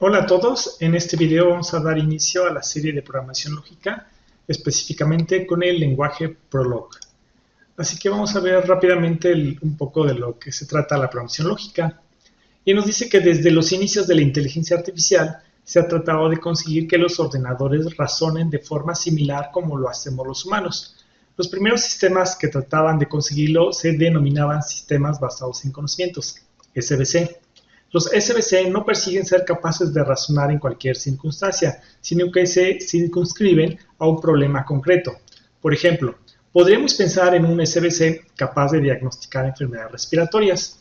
Hola a todos, en este video vamos a dar inicio a la serie de programación lógica, específicamente con el lenguaje Prolog. Así que vamos a ver rápidamente un poco de lo que se trata la programación lógica. Y nos dice que desde los inicios de la inteligencia artificial se ha tratado de conseguir que los ordenadores razonen de forma similar como lo hacemos los humanos. Los primeros sistemas que trataban de conseguirlo se denominaban sistemas basados en conocimientos, SBC. Los SBC no persiguen ser capaces de razonar en cualquier circunstancia, sino que se circunscriben a un problema concreto. Por ejemplo, podríamos pensar en un SBC capaz de diagnosticar enfermedades respiratorias.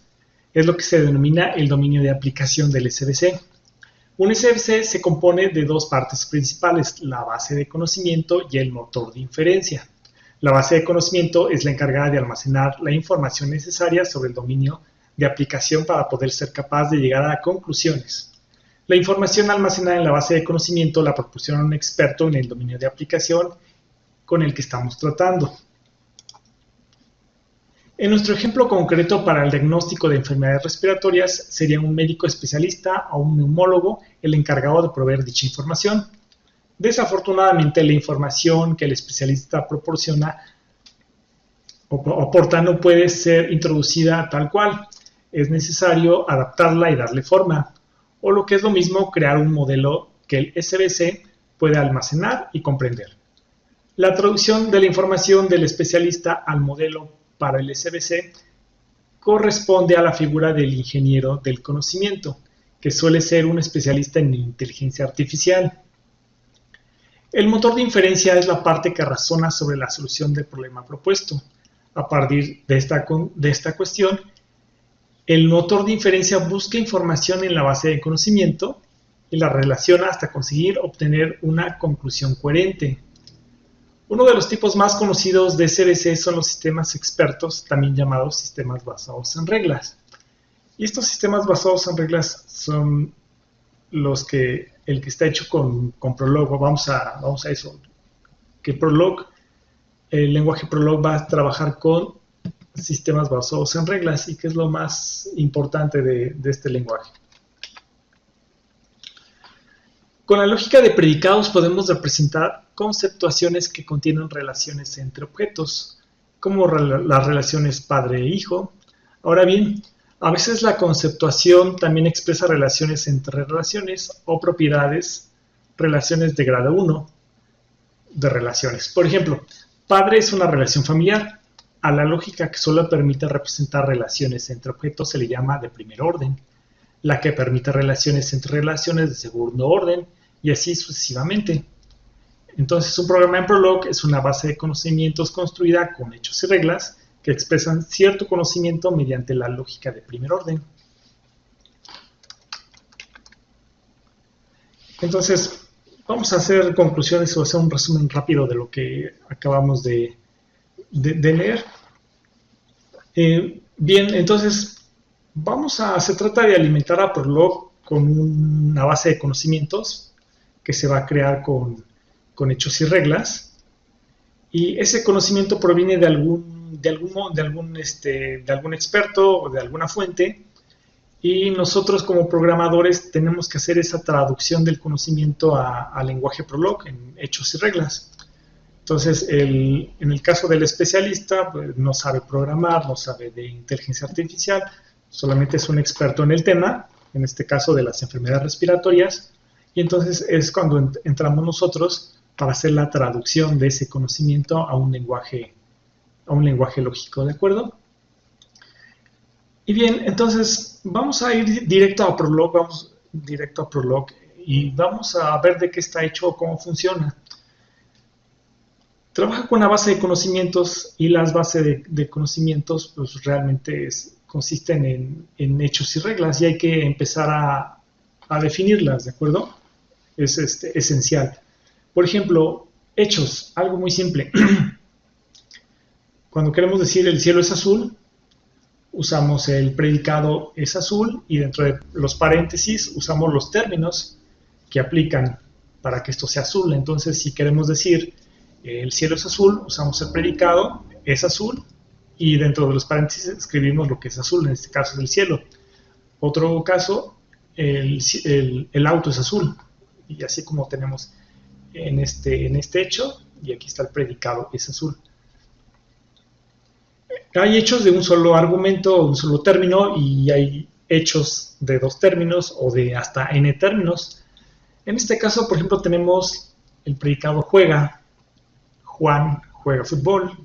Es lo que se denomina el dominio de aplicación del SBC. Un SBC se compone de dos partes principales, la base de conocimiento y el motor de inferencia. La base de conocimiento es la encargada de almacenar la información necesaria sobre el dominio de aplicación para poder ser capaz de llegar a conclusiones. La información almacenada en la base de conocimiento la proporciona un experto en el dominio de aplicación con el que estamos tratando. En nuestro ejemplo concreto para el diagnóstico de enfermedades respiratorias sería un médico especialista o un neumólogo el encargado de proveer dicha información. Desafortunadamente, la información que el especialista proporciona o aporta no puede ser introducida tal cual. Es necesario adaptarla y darle forma, o lo que es lo mismo, crear un modelo que el SBC puede almacenar y comprender. La traducción de la información del especialista al modelo para el SBC corresponde a la figura del ingeniero del conocimiento, que suele ser un especialista en inteligencia artificial. El motor de inferencia es la parte que razona sobre la solución del problema propuesto. A partir de esta cuestión, el motor de inferencia busca información en la base de conocimiento y la relaciona hasta conseguir obtener una conclusión coherente. Uno de los tipos más conocidos de SBC son los sistemas expertos, también llamados sistemas basados en reglas. Y estos sistemas basados en reglas son el que está hecho con Prolog. Vamos a eso. Que Prolog, el lenguaje Prolog va a trabajar con sistemas basados en reglas y que es lo más importante de este lenguaje. Con la lógica de predicados podemos representar conceptuaciones que contienen relaciones entre objetos, como las relaciones padre e hijo. Ahora bien, a veces la conceptuación también expresa relaciones entre relaciones o propiedades, relaciones de grado 1 de relaciones. Por ejemplo, padre es una relación familiar. A la lógica que solo permite representar relaciones entre objetos se le llama de primer orden, la que permite relaciones entre relaciones de segundo orden, y así sucesivamente. Entonces, un programa en Prolog es una base de conocimientos construida con hechos y reglas que expresan cierto conocimiento mediante la lógica de primer orden. Entonces, vamos a hacer conclusiones o hacer un resumen rápido de lo que acabamos de leer. Bien, entonces se trata de alimentar a Prolog con una base de conocimientos que se va a crear con hechos y reglas, y ese conocimiento proviene de algún experto o de alguna fuente, y nosotros como programadores tenemos que hacer esa traducción del conocimiento al lenguaje Prolog en hechos y reglas. Entonces, en el caso del especialista, pues, no sabe programar, no sabe de inteligencia artificial, solamente es un experto en el tema, en este caso de las enfermedades respiratorias, y entonces es cuando entramos nosotros para hacer la traducción de ese conocimiento a un lenguaje lógico, ¿de acuerdo? Y bien, entonces vamos a ir directo a Prolog, y vamos a ver de qué está hecho o cómo funciona. Trabaja con una base de conocimientos, y las bases de conocimientos pues realmente consisten en hechos y reglas, y hay que empezar a definirlas, ¿de acuerdo? Es esencial. Por ejemplo, hechos, algo muy simple. Cuando queremos decir el cielo es azul, usamos el predicado es azul, y dentro de los paréntesis usamos los términos que aplican para que esto sea azul. Entonces, si queremos decir el cielo es azul, usamos el predicado es azul, y dentro de los paréntesis escribimos lo que es azul, en este caso es el cielo. Otro caso, el auto es azul. Y así como tenemos en este hecho, y aquí está el predicado, es azul. Hay hechos de un solo argumento, un solo término, y hay hechos de dos términos o de hasta n términos. En este caso, por ejemplo, tenemos el predicado juega. Juan juega fútbol.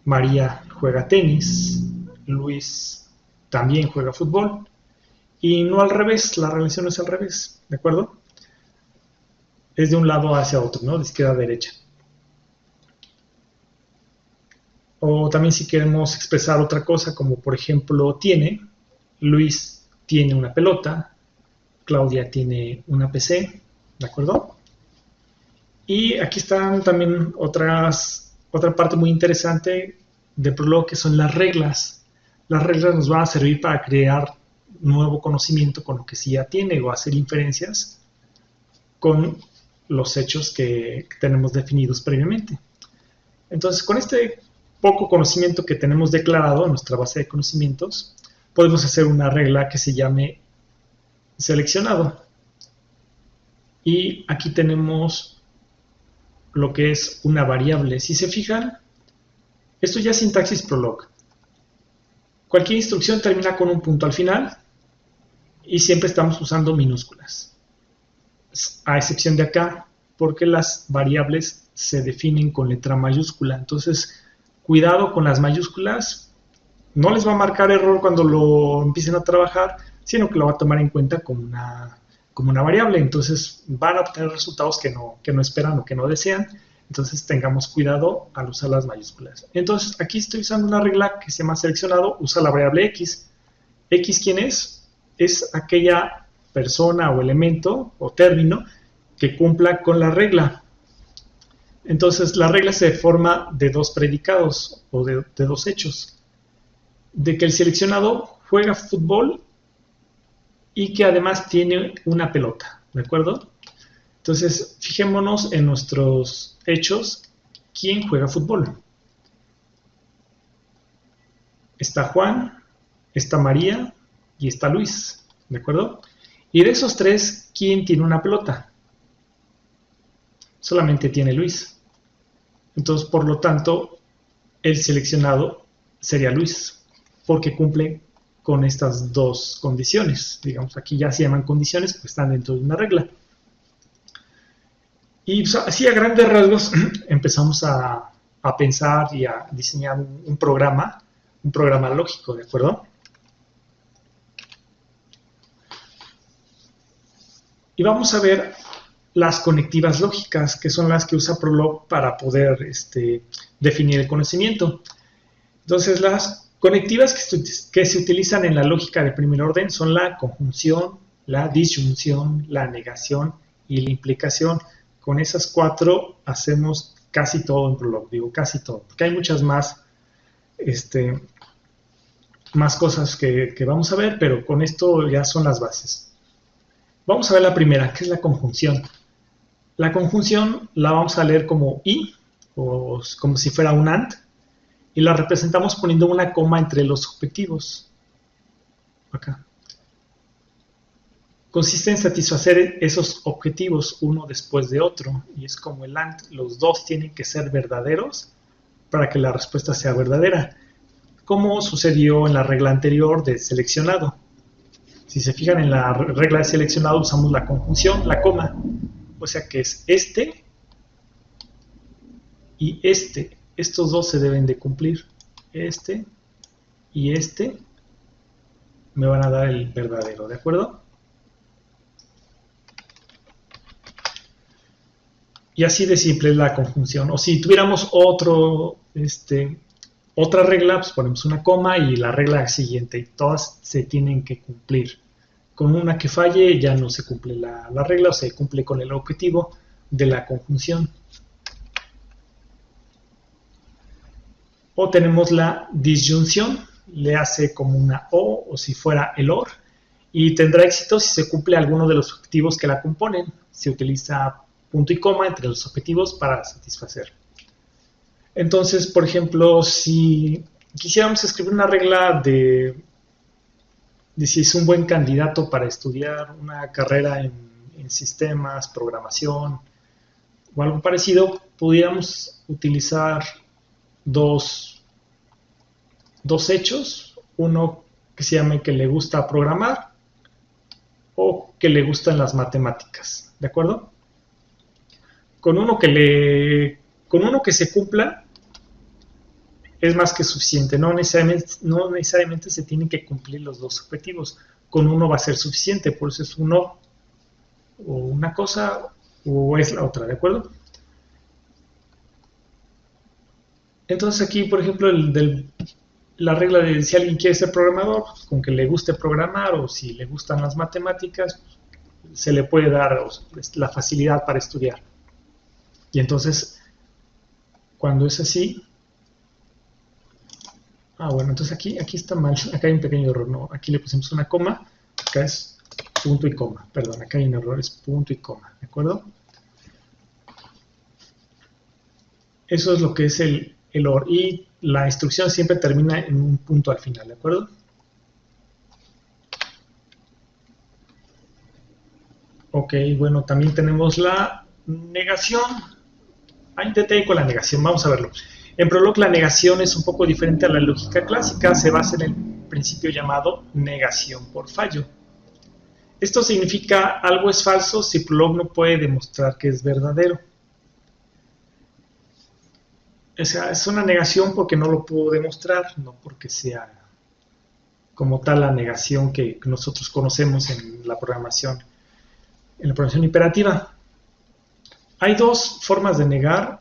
María juega tenis. Luis también juega fútbol. Y no al revés, la relación es al revés, ¿de acuerdo? Es de un lado hacia otro, ¿no? De izquierda a derecha. O también si queremos expresar otra cosa, como por ejemplo tiene, Luis tiene una pelota, Claudia tiene una PC, ¿de acuerdo? Y aquí están también otra parte muy interesante de Prolog, que son las reglas. Las reglas nos van a servir para crear nuevo conocimiento con lo que sí ya tiene o hacer inferencias con los hechos que tenemos definidos previamente. Entonces, con este poco conocimiento que tenemos declarado en nuestra base de conocimientos, podemos hacer una regla que se llame seleccionado. Y aquí tenemos lo que es una variable. Si se fijan, esto ya es sintaxis Prolog. Cualquier instrucción termina con un punto al final y siempre estamos usando minúsculas. A excepción de acá, porque las variables se definen con letra mayúscula. Entonces, cuidado con las mayúsculas. No les va a marcar error cuando lo empiecen a trabajar, sino que lo va a tomar en cuenta como una variable. Entonces, van a obtener resultados que no esperan o que no desean. Entonces, tengamos cuidado al usar las mayúsculas. Entonces, aquí estoy usando una regla que se llama seleccionado. Usa la variable x. ¿X quién es? Es aquella persona o elemento o término que cumpla con la regla. Entonces, la regla se forma de dos predicados o de dos hechos. De que el seleccionado juega fútbol y que además tiene una pelota, ¿de acuerdo? Entonces, fijémonos en nuestros hechos. ¿Quién juega fútbol? Está Juan, está María y está Luis, ¿de acuerdo? Y de esos tres, ¿quién tiene una pelota? Solamente tiene Luis. Entonces, por lo tanto, el seleccionado sería Luis, porque cumple con estas dos condiciones. Digamos, aquí ya se llaman condiciones, pues están dentro de una regla. Y pues, así a grandes rasgos empezamos a pensar y a diseñar un programa lógico, ¿de acuerdo? Y vamos a ver las conectivas lógicas, que son las que usa Prolog para poder definir el conocimiento. Entonces, las conectivas que se utilizan en la lógica de primer orden son la conjunción, la disyunción, la negación y la implicación. Con esas cuatro hacemos casi todo en Prolog, digo casi todo, porque hay muchas más cosas que vamos a ver, pero con esto ya son las bases. Vamos a ver la primera, que es la conjunción. La conjunción la vamos a leer como y, o como si fuera un and, y la representamos poniendo una coma entre los objetivos. Acá. Consiste en satisfacer esos objetivos uno después de otro, y es como el AND, los dos tienen que ser verdaderos para que la respuesta sea verdadera, como sucedió en la regla anterior de seleccionado. Si se fijan en la regla de seleccionado usamos la conjunción, la coma, o sea que es este y este. Estos dos se deben de cumplir, este y este me van a dar el verdadero, ¿de acuerdo? Y así de simple es la conjunción. O si tuviéramos otra regla, pues ponemos una coma y la regla siguiente. Todas se tienen que cumplir. Con una que falle ya no se cumple la regla o se cumple con el objetivo de la conjunción. O tenemos la disyunción, le hace como una o si fuera el OR, y tendrá éxito si se cumple alguno de los objetivos que la componen. Se utiliza punto y coma entre los objetivos para satisfacer. Entonces, por ejemplo, si quisiéramos escribir una regla de de si es un buen candidato para estudiar una carrera en sistemas, programación o algo parecido, pudiéramos utilizar dos, dos hechos, uno que se llame que le gusta programar o que le gustan las matemáticas, ¿de acuerdo? Con uno con uno que se cumpla es más que suficiente, no necesariamente se tienen que cumplir los dos objetivos, con uno va a ser suficiente, por eso es uno o una cosa o es la otra, ¿de acuerdo? Entonces aquí, por ejemplo, la regla de si alguien quiere ser programador, pues, con que le guste programar o si le gustan las matemáticas, se le puede dar la facilidad para estudiar. Y entonces, cuando es así, bueno, entonces aquí está mal, acá hay un pequeño error, no, aquí le pusimos una coma, acá es punto y coma, perdón, acá hay un error, es punto y coma, ¿de acuerdo? Eso es lo que es el OR, y la instrucción siempre termina en un punto al final, ¿de acuerdo? Ok, bueno, también tenemos la negación. Ahí intenté con la negación, vamos a verlo. En Prolog la negación es un poco diferente a la lógica clásica, se basa en el principio llamado negación por fallo. Esto significa algo es falso si Prolog no puede demostrar que es verdadero. O sea, es una negación porque no lo puedo demostrar, no porque sea como tal la negación que nosotros conocemos en la programación imperativa. Hay dos formas de negar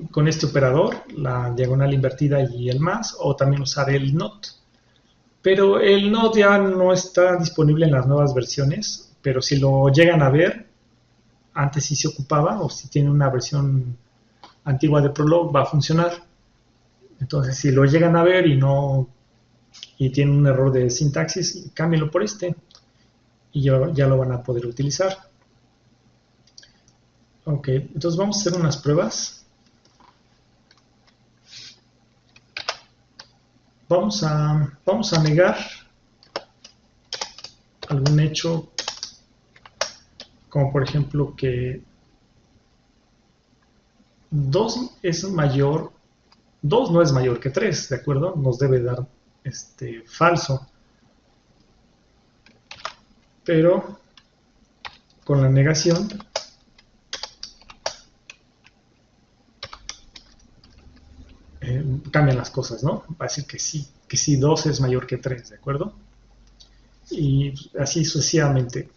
con este operador, la diagonal invertida y el más, o también usar el not. Pero el not ya no está disponible en las nuevas versiones, pero si lo llegan a ver, antes sí se ocupaba, o si tiene una versión antigua de Prolog, va a funcionar. Entonces, si lo llegan a ver y tiene un error de sintaxis, cámbienlo por este y ya lo van a poder utilizar. Ok, entonces vamos a hacer unas pruebas. Vamos a negar algún hecho, como por ejemplo que 2 es mayor, 2 no es mayor que 3, ¿de acuerdo? Nos debe dar falso. Pero con la negación cambian las cosas, ¿no? Va a decir que sí 2 es mayor que 3, ¿de acuerdo? Y así sucesivamente.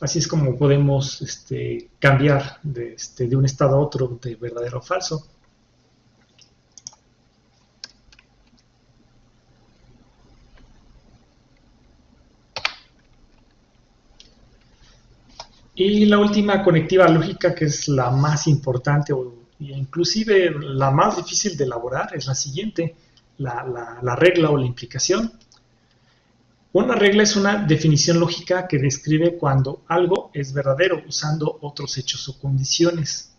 Así es como podemos cambiar de un estado a otro de verdadero a falso. Y la última conectiva lógica, que es la más importante o inclusive la más difícil de elaborar, es la siguiente, la regla o la implicación. Una regla es una definición lógica que describe cuando algo es verdadero usando otros hechos o condiciones.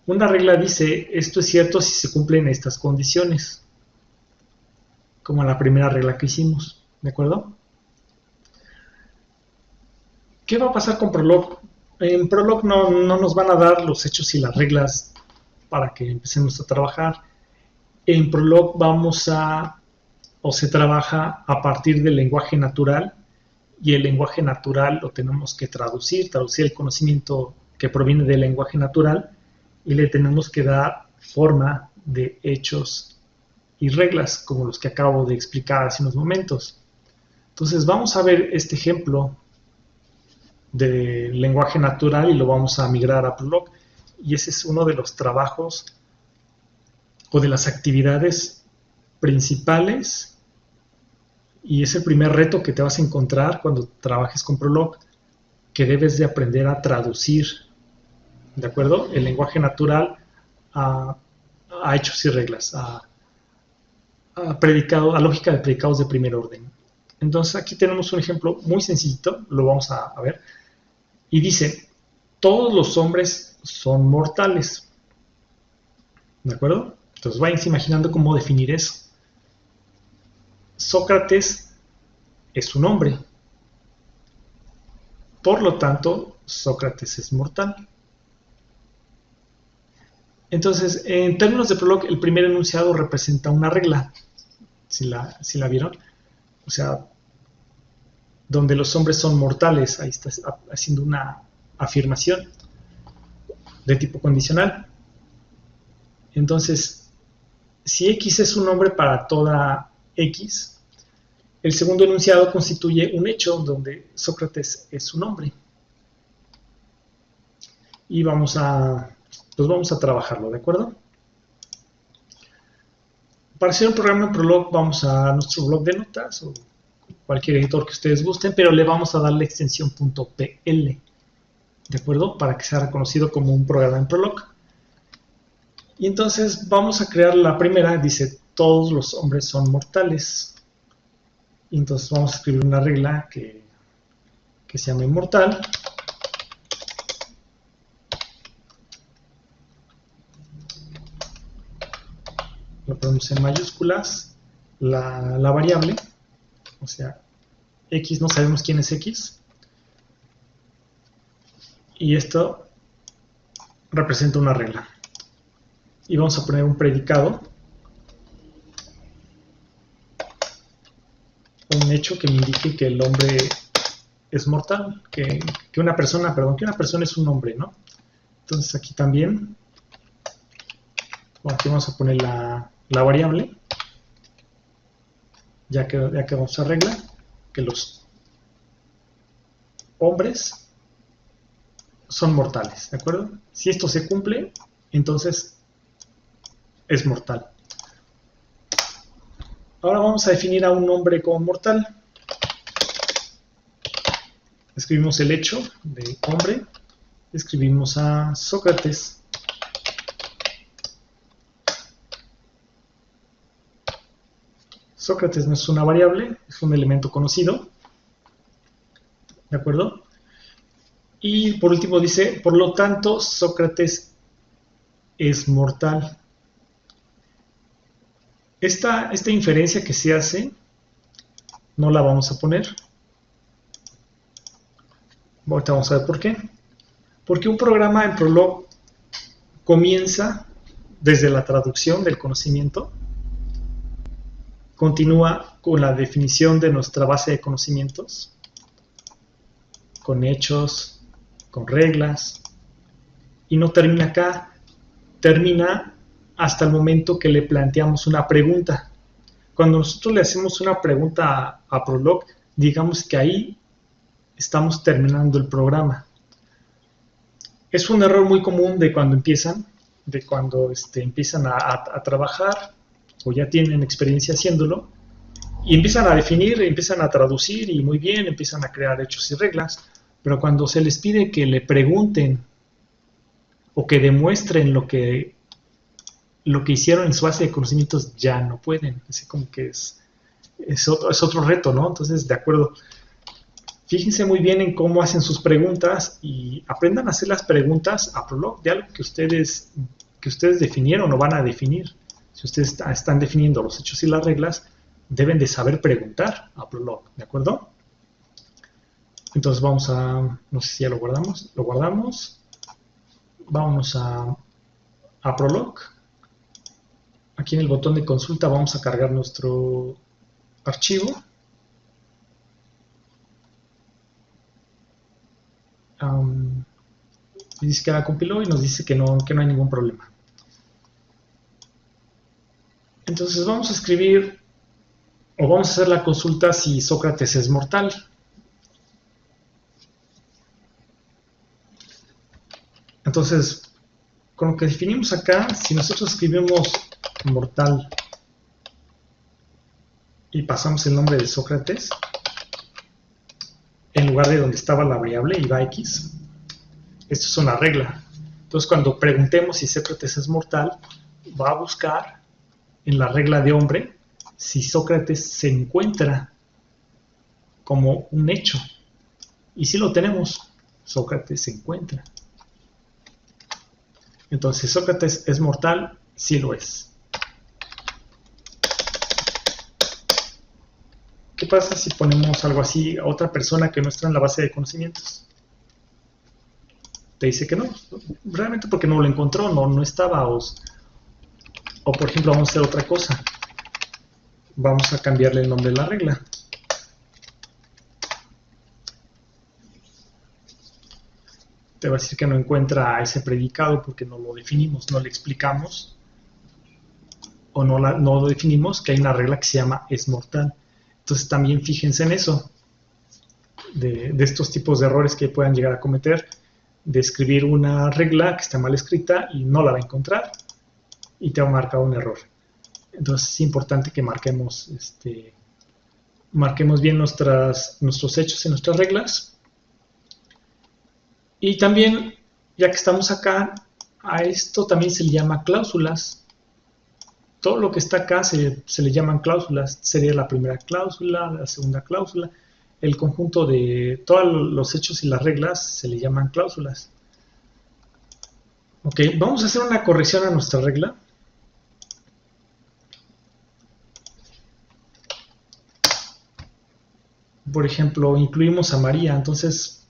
Una regla dice, esto es cierto si se cumplen estas condiciones, como la primera regla que hicimos, ¿de acuerdo? ¿Qué va a pasar con Prolog? En Prolog no nos van a dar los hechos y las reglas para que empecemos a trabajar. En Prolog se trabaja a partir del lenguaje natural, y el lenguaje natural lo tenemos que traducir el conocimiento que proviene del lenguaje natural, y le tenemos que dar forma de hechos y reglas, como los que acabo de explicar hace unos momentos. Entonces vamos a ver este ejemplo de lenguaje natural y lo vamos a migrar a Prolog, y ese es uno de los trabajos o de las actividades principales, y es el primer reto que te vas a encontrar cuando trabajes con Prolog, que debes de aprender a traducir, ¿de acuerdo?, el lenguaje natural a hechos y reglas, a lógica de predicados de primer orden. Entonces aquí tenemos un ejemplo muy sencillito, lo vamos a ver, y dice, todos los hombres son mortales, ¿de acuerdo? Entonces váyanse imaginando cómo definir eso. Sócrates es un hombre. Por lo tanto, Sócrates es mortal. Entonces, en términos de Prolog, el primer enunciado representa una regla, si la vieron, o sea, donde los hombres son mortales, ahí está haciendo una afirmación de tipo condicional. Entonces, si X es un nombre para toda X, el segundo enunciado constituye un hecho donde Sócrates es un hombre. Y vamos a trabajarlo, ¿de acuerdo? Para hacer un programa en Prolog vamos a nuestro blog de notas o cualquier editor que ustedes gusten, pero le vamos a dar la extensión .pl, ¿de acuerdo? Para que sea reconocido como un programa en Prolog. Y entonces vamos a crear la primera, dice, todos los hombres son mortales. Y entonces vamos a escribir una regla que se llame mortal. Lo ponemos en mayúsculas, la variable, o sea, X, no sabemos quién es X. Y esto representa una regla. Y vamos a poner un predicado, un hecho que me indique que el hombre es mortal, que una persona es un hombre, ¿no? Entonces aquí también, aquí vamos a poner la variable, ya que vamos a regla, que los hombres son mortales, ¿de acuerdo? Si esto se cumple, entonces es mortal. Ahora vamos a definir a un hombre como mortal. Escribimos el hecho de hombre, escribimos a Sócrates. Sócrates no es una variable, es un elemento conocido, ¿de acuerdo? Y por último dice, por lo tanto, Sócrates es mortal. Esta inferencia que se hace, no la vamos a poner. Ahorita vamos a ver por qué. Porque un programa en Prolog comienza desde la traducción del conocimiento, continúa con la definición de nuestra base de conocimientos, con hechos, con reglas, y no termina acá, termina hasta el momento que le planteamos una pregunta. Cuando nosotros le hacemos una pregunta a Prolog, digamos que ahí estamos terminando el programa. Es un error muy común de cuando empiezan, a trabajar o ya tienen experiencia haciéndolo y empiezan a definir, empiezan a traducir y muy bien, empiezan a crear hechos y reglas, pero cuando se les pide que le pregunten o que demuestren lo que hicieron en su base de conocimientos, ya no pueden. Así como que es otro reto, ¿no? Entonces, de acuerdo, fíjense muy bien en cómo hacen sus preguntas y aprendan a hacer las preguntas a Prolog de algo que ustedes definieron o van a definir. Si ustedes están definiendo los hechos y las reglas, deben de saber preguntar a Prolog, ¿de acuerdo? Entonces vamos a, no sé si ya lo guardamos, vámonos a Prolog. Aquí en el botón de consulta vamos a cargar nuestro archivo. Y dice que la compiló y nos dice que no hay ningún problema. Entonces vamos a escribir o vamos a hacer la consulta si Sócrates es mortal. Entonces, con lo que definimos acá, si nosotros escribimos mortal y pasamos el nombre de Sócrates, en lugar de donde estaba la variable y va X, esto es una regla. Entonces, cuando preguntemos si Sócrates es mortal, va a buscar en la regla de hombre si Sócrates se encuentra como un hecho. Y si lo tenemos, Sócrates se encuentra. Entonces, Sócrates es mortal, sí lo es. ¿Qué pasa si ponemos algo así a otra persona que no está en la base de conocimientos? Te dice que no, realmente porque no lo encontró, no estaba, o por ejemplo vamos a hacer otra cosa, vamos a cambiarle el nombre de la regla. Te va a decir que no encuentra ese predicado porque no lo definimos, no le explicamos, o no lo definimos, que hay una regla que se llama es mortal. Entonces también fíjense en eso, de estos tipos de errores que puedan llegar a cometer, de escribir una regla que está mal escrita y no la va a encontrar y te va a marcar un error. Entonces es importante que marquemos bien nuestros hechos y nuestras reglas. Y también, ya que estamos acá, a esto también se le llama cláusulas. Todo lo que está acá se le llaman cláusulas. Sería la primera cláusula, la segunda cláusula. El conjunto de todos los hechos y las reglas se le llaman cláusulas. Ok, vamos a hacer una corrección a nuestra regla. Por ejemplo, incluimos a María, entonces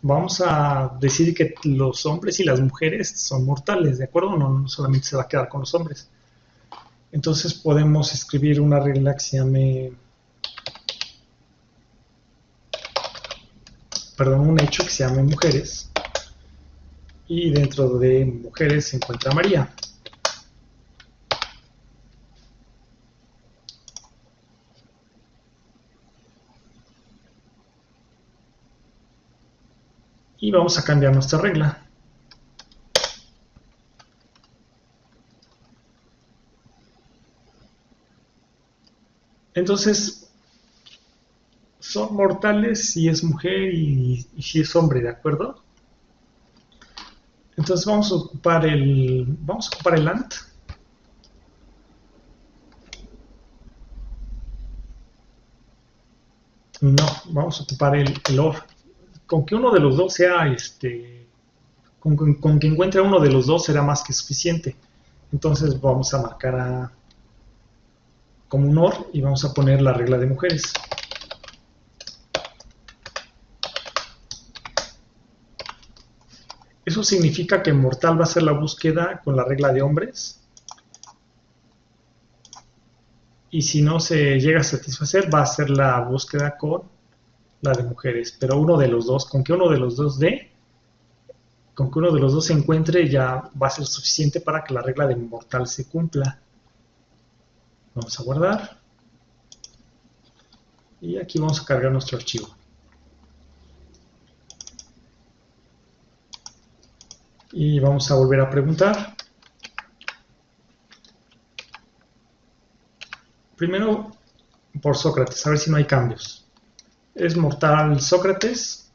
vamos a decir que los hombres y las mujeres son mortales, ¿de acuerdo? No solamente se va a quedar con los hombres. Entonces podemos escribir una regla que se llame, un hecho que se llame mujeres, y dentro de mujeres se encuentra María. Y vamos a cambiar nuestra regla. Entonces, son mortales si es mujer y si es hombre, ¿de acuerdo? Entonces vamos a ocupar el AND. No, vamos a ocupar el OR. Con que uno de los dos sea, con que encuentre uno de los dos será más que suficiente. Entonces vamos a marcar como un OR y vamos a poner la regla de mujeres. Eso significa que mortal va a ser la búsqueda con la regla de hombres. Y si no se llega a satisfacer, va a ser la búsqueda con la de mujeres. Pero uno de los dos, con que uno de los dos se encuentre, ya va a ser suficiente para que la regla de mortal se cumpla. Vamos a guardar. Y aquí vamos a cargar nuestro archivo. Y vamos a volver a preguntar. Primero por Sócrates, a ver si no hay cambios. ¿Es mortal Sócrates?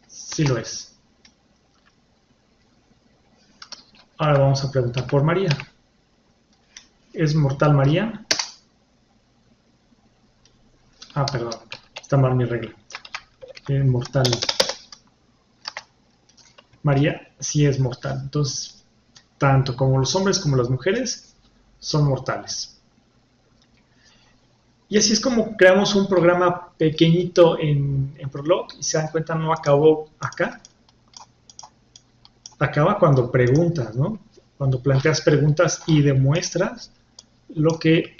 Sí lo es. Ahora vamos a preguntar por María. ¿Es mortal María? Ah, perdón, está mal mi regla. ¿Es mortal María? Sí es mortal. Entonces, tanto como los hombres como las mujeres son mortales. Y así es como creamos un programa pequeñito en Prolog, y se dan cuenta, no acabó acá. Acaba cuando preguntas, ¿no? Cuando planteas preguntas y demuestras lo que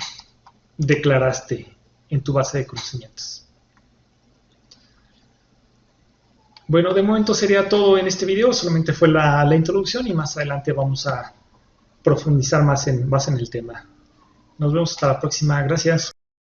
declaraste en tu base de conocimientos. Bueno, de momento sería todo en este video, solamente fue la introducción y más adelante vamos a profundizar más en el tema. Nos vemos hasta la próxima, gracias.